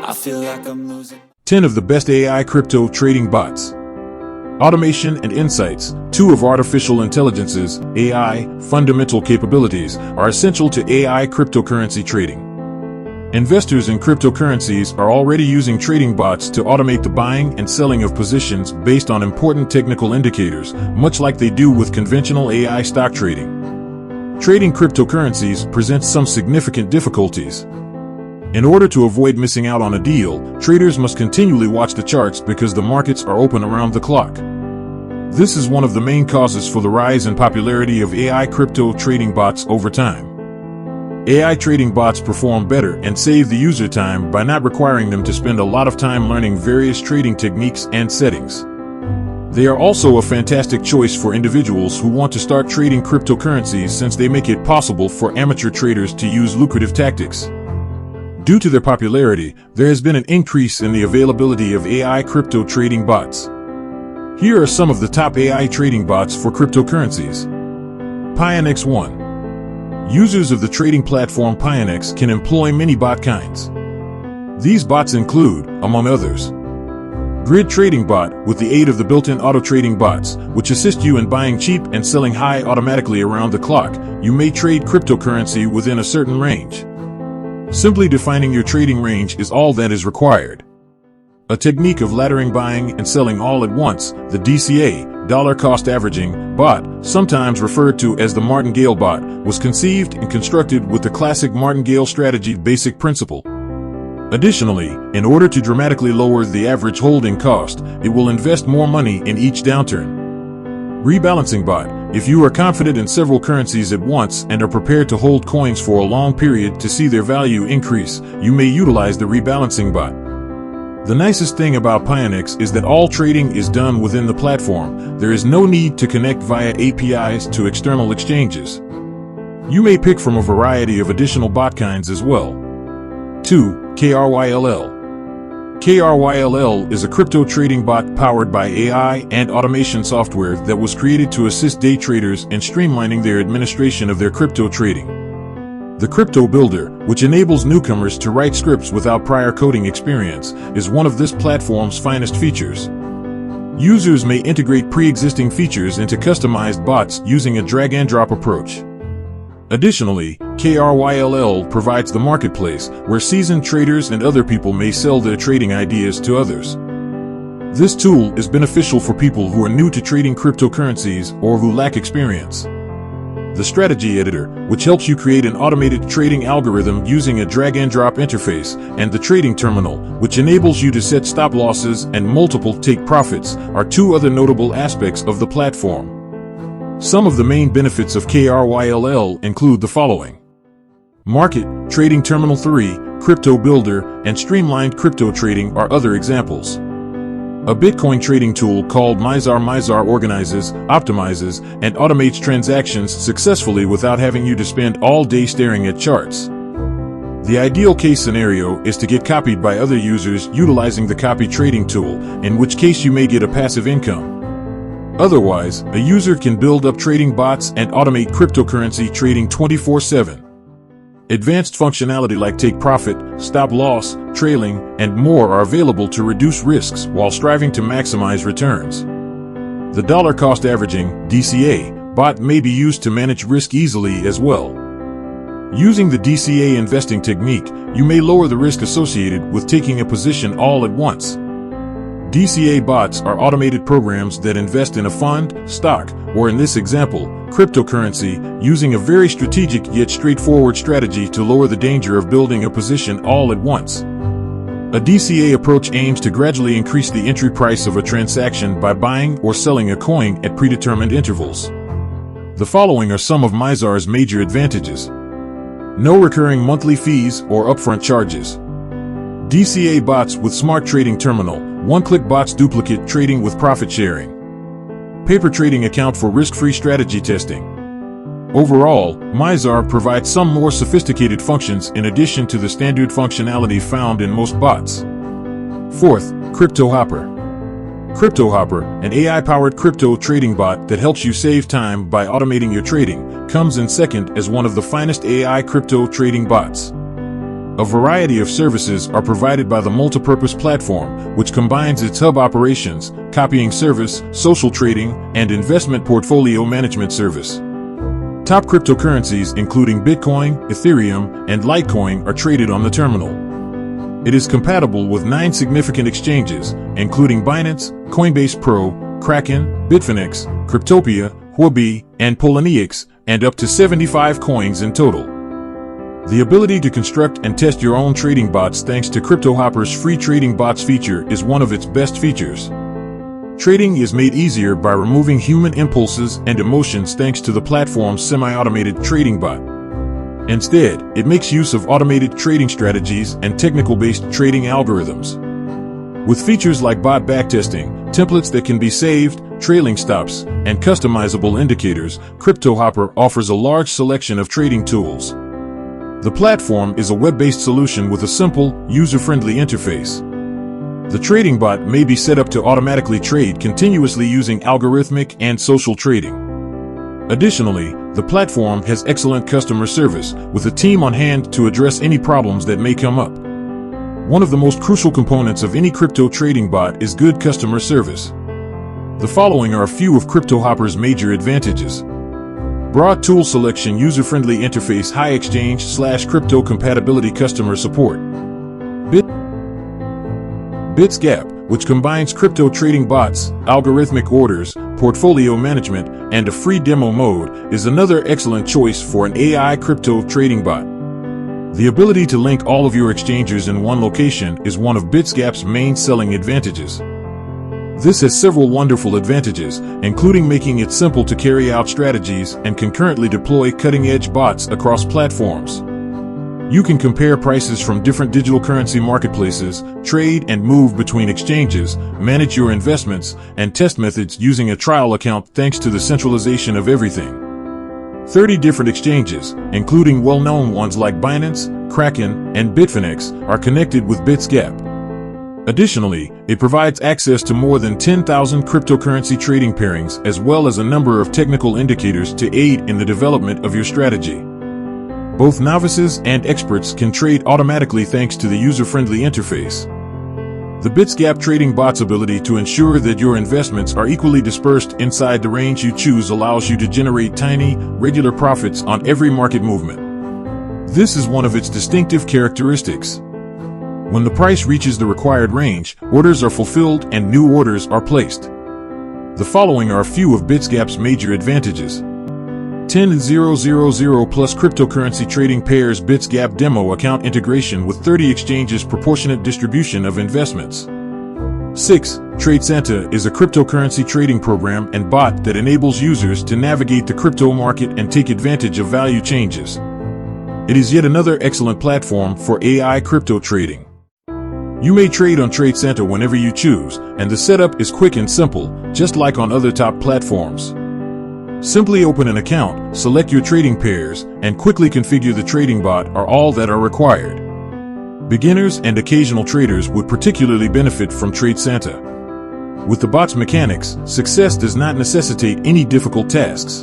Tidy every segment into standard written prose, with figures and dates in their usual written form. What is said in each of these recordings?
I feel like I'm losing. 10 of the best AI crypto trading bots. Automation and insights. 2 of artificial intelligence's AI fundamental capabilities are essential to AI cryptocurrency trading. Investors in cryptocurrencies are already using trading bots to automate the buying and selling of positions based on important technical indicators, much like they do with conventional AI stock trading. Trading cryptocurrencies presents some significant difficulties. In order to avoid missing out on a deal, traders must continually watch the charts because the markets are open around the clock. This is one of the main causes for the rise in popularity of AI crypto trading bots over time. AI trading bots perform better and save the user time by not requiring them to spend a lot of time learning various trading techniques and settings. They are also a fantastic choice for individuals who want to start trading cryptocurrencies since they make it possible for amateur traders to use lucrative tactics. Due to their popularity, there has been an increase in the availability of AI crypto trading bots. Here are some of the top AI trading bots for cryptocurrencies. Pionex 1. Users of the trading platform Pionex can employ many bot kinds. These bots include, among others, Grid Trading Bot with the aid of the built-in auto trading bots, which assist you in buying cheap and selling high automatically around the clock. You may trade cryptocurrency within a certain range. Simply defining your trading range is all that is required. A technique of laddering buying and selling all at once, the DCA, dollar cost averaging, bot, sometimes referred to as the martingale bot, was conceived and constructed with the classic martingale strategy basic principle. Additionally, in order to dramatically lower the average holding cost, it will invest more money in each downturn. Rebalancing bot. If you are confident in several currencies at once and are prepared to hold coins for a long period to see their value increase, you may utilize the rebalancing bot. The nicest thing about Pionex is that all trading is done within the platform. There is no need to connect via APIs to external exchanges. You may pick from a variety of additional bot kinds as well. 2. KRYLL. KRYLL is a crypto trading bot powered by AI and automation software that was created to assist day traders in streamlining their administration of their crypto trading. The Crypto Builder, which enables newcomers to write scripts without prior coding experience, is one of this platform's finest features. Users may integrate pre-existing features into customized bots using a drag-and-drop approach. Additionally, KRYLL provides the marketplace where seasoned traders and other people may sell their trading ideas to others. This tool is beneficial for people who are new to trading cryptocurrencies or who lack experience. The Strategy Editor, which helps you create an automated trading algorithm using a drag-and-drop interface, and the Trading Terminal, which enables you to set stop losses and multiple take profits, are 2 other notable aspects of the platform. Some of the main benefits of KRYLL include the following. Market, Trading Terminal 3, Crypto Builder, and Streamlined Crypto Trading are other examples. A Bitcoin trading tool called Mizar organizes, optimizes, and automates transactions successfully without having you to spend all day staring at charts. The ideal case scenario is to get copied by other users utilizing the copy trading tool, in which case you may get a passive income. Otherwise, a user can build up trading bots and automate cryptocurrency trading 24/7. Advanced functionality like take profit, stop loss, trailing, and more are available to reduce risks while striving to maximize returns. The dollar cost averaging, DCA, bot may be used to manage risk easily as well. Using the DCA investing technique, you may lower the risk associated with taking a position all at once. DCA bots are automated programs that invest in a fund, stock, or in this example, cryptocurrency, using a very strategic yet straightforward strategy to lower the danger of building a position all at once. A DCA approach aims to gradually increase the entry price of a transaction by buying or selling a coin at predetermined intervals. The following are some of Mizar's major advantages. No recurring monthly fees or upfront charges. DCA bots with Smart Trading Terminal, one-click bots duplicate trading with profit sharing. Paper trading account for risk-free strategy testing. Overall, Mizar provides some more sophisticated functions in addition to the standard functionality found in most bots. 4th, CryptoHopper. CryptoHopper, an AI-powered crypto trading bot that helps you save time by automating your trading, comes in second as one of the finest AI crypto trading bots. A variety of services are provided by the multipurpose platform, which combines its hub operations, copying service, social trading, and investment portfolio management service. Top cryptocurrencies including Bitcoin, Ethereum, and Litecoin are traded on the terminal. It is compatible with 9 significant exchanges, including Binance, Coinbase Pro, Kraken, Bitfinex, Cryptopia, Huobi, and Poloniex, and up to 75 coins in total. The ability to construct and test your own trading bots thanks to CryptoHopper's free trading bots feature is one of its best features. Trading is made easier by removing human impulses and emotions thanks to the platform's semi-automated trading bot. Instead, it makes use of automated trading strategies and technical-based trading algorithms. With features like bot backtesting, templates that can be saved, trailing stops, and customizable indicators, CryptoHopper offers a large selection of trading tools. The platform is a web-based solution with a simple, user-friendly interface. The trading bot may be set up to automatically trade continuously using algorithmic and social trading. Additionally, the platform has excellent customer service, with a team on hand to address any problems that may come up. One of the most crucial components of any crypto trading bot is good customer service. The following are a few of CryptoHopper's major advantages. Broad tool selection, user-friendly interface, high exchange/crypto compatibility, customer support. BitsGap, which combines crypto trading bots, algorithmic orders, portfolio management, and a free demo mode, is another excellent choice for an AI crypto trading bot. The ability to link all of your exchangers in one location is one of BitsGap's main selling advantages. This has several wonderful advantages, including making it simple to carry out strategies and concurrently deploy cutting-edge bots across platforms. You can compare prices from different digital currency marketplaces, trade and move between exchanges, manage your investments, and test methods using a trial account thanks to the centralization of everything. 30 different exchanges, including well-known ones like Binance, Kraken, and Bitfinex, are connected with BitsGap. Additionally, it provides access to more than 10,000 cryptocurrency trading pairings as well as a number of technical indicators to aid in the development of your strategy. Both novices and experts can trade automatically thanks to the user-friendly interface. The BitsGap trading bot's ability to ensure that your investments are equally dispersed inside the range you choose allows you to generate tiny, regular profits on every market movement. This is one of its distinctive characteristics. When the price reaches the required range, orders are fulfilled and new orders are placed. The following are a few of BitsGap's major advantages. 10,000 plus cryptocurrency trading pairs, BitsGap demo account integration with 30 exchanges, proportionate distribution of investments. 6. TradeSanta is a cryptocurrency trading program and bot that enables users to navigate the crypto market and take advantage of value changes. It is yet another excellent platform for AI crypto trading. You may trade on TradeSanta whenever you choose, and the setup is quick and simple, just like on other top platforms. Simply open an account, select your trading pairs, and quickly configure the trading bot are all that are required. Beginners and occasional traders would particularly benefit from TradeSanta. With the bot's mechanics, success does not necessitate any difficult tasks.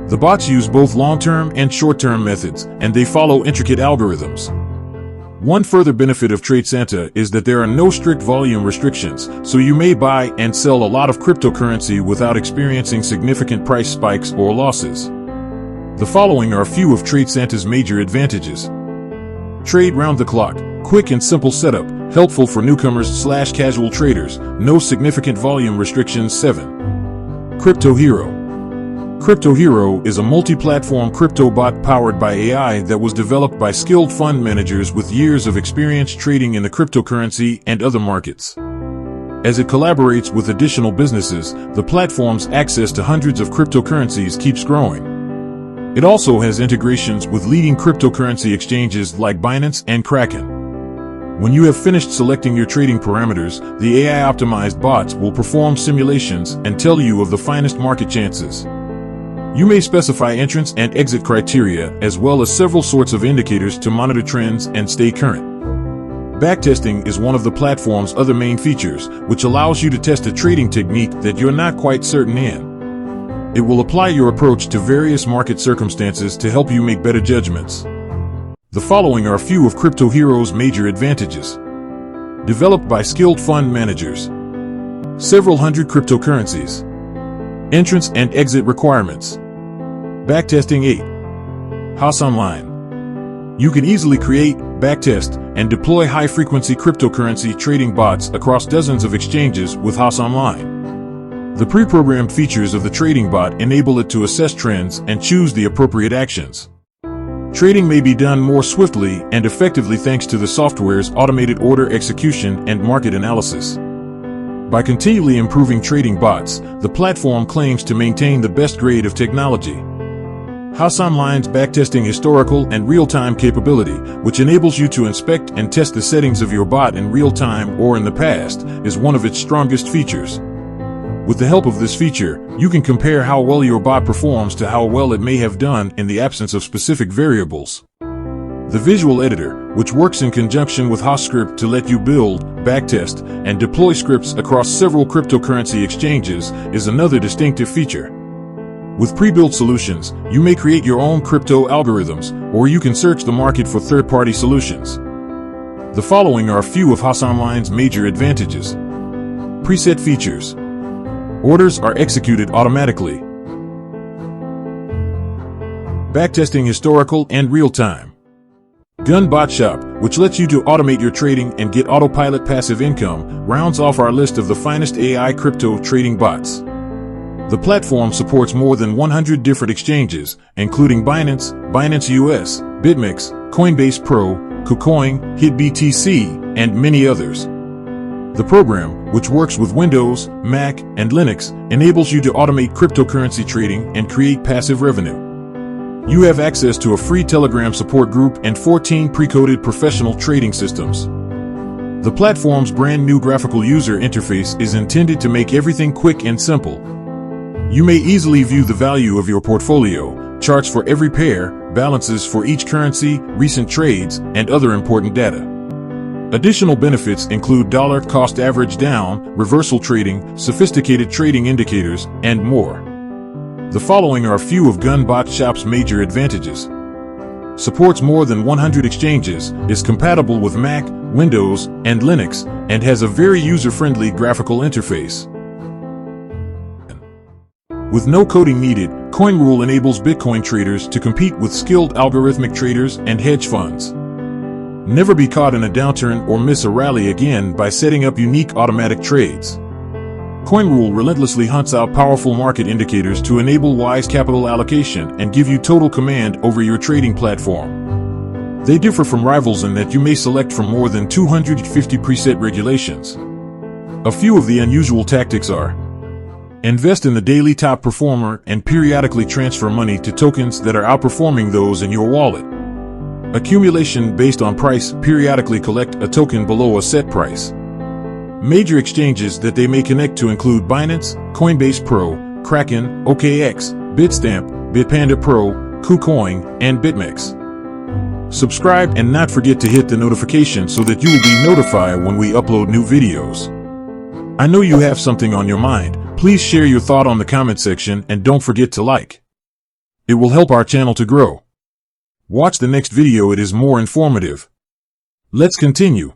The bots use both long-term and short-term methods, and they follow intricate algorithms. One further benefit of TradeSanta is that there are no strict volume restrictions, so you may buy and sell a lot of cryptocurrency without experiencing significant price spikes or losses. The following are a few of TradeSanta's major advantages. Trade round the clock, quick and simple setup, helpful for newcomers/casual traders, no significant volume restrictions. 7. Crypto Hero. Crypto Hero is a multi-platform crypto bot powered by AI that was developed by skilled fund managers with years of experience trading in the cryptocurrency and other markets. As it collaborates with additional businesses, the platform's access to hundreds of cryptocurrencies keeps growing. It also has integrations with leading cryptocurrency exchanges like Binance and Kraken. When you have finished selecting your trading parameters, the AI-optimized bots will perform simulations and tell you of the finest market chances. You may specify entrance and exit criteria, as well as several sorts of indicators to monitor trends and stay current. Backtesting is one of the platform's other main features, which allows you to test a trading technique that you're not quite certain in. It will apply your approach to various market circumstances to help you make better judgments. The following are a few of Crypto Hero's major advantages. Developed by skilled fund managers. Several hundred cryptocurrencies. Entrance and exit requirements. Backtesting 8. Haas Online. You can easily create, backtest, and deploy high-frequency cryptocurrency trading bots across dozens of exchanges with Haas Online. The pre-programmed features of the trading bot enable it to assess trends and choose the appropriate actions. Trading may be done more swiftly and effectively thanks to the software's automated order execution and market analysis. By continually improving trading bots, the platform claims to maintain the best grade of technology. Haas Online's backtesting historical and real-time capability, which enables you to inspect and test the settings of your bot in real time or in the past, is one of its strongest features. With the help of this feature, you can compare how well your bot performs to how well it may have done in the absence of specific variables. The visual editor, which works in conjunction with HaasScript to let you build, backtest, and deploy scripts across several cryptocurrency exchanges, is another distinctive feature. With pre-built solutions, you may create your own crypto algorithms, or you can search the market for third-party solutions. The following are a few of Haas Online's major advantages. Preset features. Orders are executed automatically. Backtesting historical and real-time. Gun Bot Shop, which lets you to automate your trading and get autopilot passive income, rounds off our list of the finest AI crypto trading bots. The platform supports more than 100 different exchanges, including Binance, Binance US, BitMEX, Coinbase Pro, KuCoin, HitBTC, and many others. The program, which works with Windows, Mac, and Linux, enables you to automate cryptocurrency trading and create passive revenue. You have access to a free Telegram support group and 14 pre-coded professional trading systems. The platform's brand new graphical user interface is intended to make everything quick and simple. You may easily view the value of your portfolio, charts for every pair, balances for each currency, recent trades, and other important data. Additional benefits include dollar cost average down, reversal trading, sophisticated trading indicators, and more. The following are a few of Gun Bot Shop's major advantages. Supports more than 100 exchanges, is compatible with Mac, Windows, and Linux, and has a very user-friendly graphical interface. With no coding needed, CoinRule enables Bitcoin traders to compete with skilled algorithmic traders and hedge funds. Never be caught in a downturn or miss a rally again by setting up unique automatic trades. CoinRule relentlessly hunts out powerful market indicators to enable wise capital allocation and give you total command over your trading platform. They differ from rivals in that you may select from more than 250 preset regulations. A few of the unusual tactics are: invest in the daily top performer and periodically transfer money to tokens that are outperforming those in your wallet. Accumulation based on price, periodically collect a token below a set price. Major exchanges that they may connect to include Binance, Coinbase Pro, Kraken, OKX, Bitstamp, Bitpanda Pro, KuCoin, and BitMEX. Subscribe and not forget to hit the notification so that you will be notified when we upload new videos. I know you have something on your mind. Please share your thought on the comment section and don't forget to like. It will help our channel to grow. Watch the next video, it is more informative. Let's continue.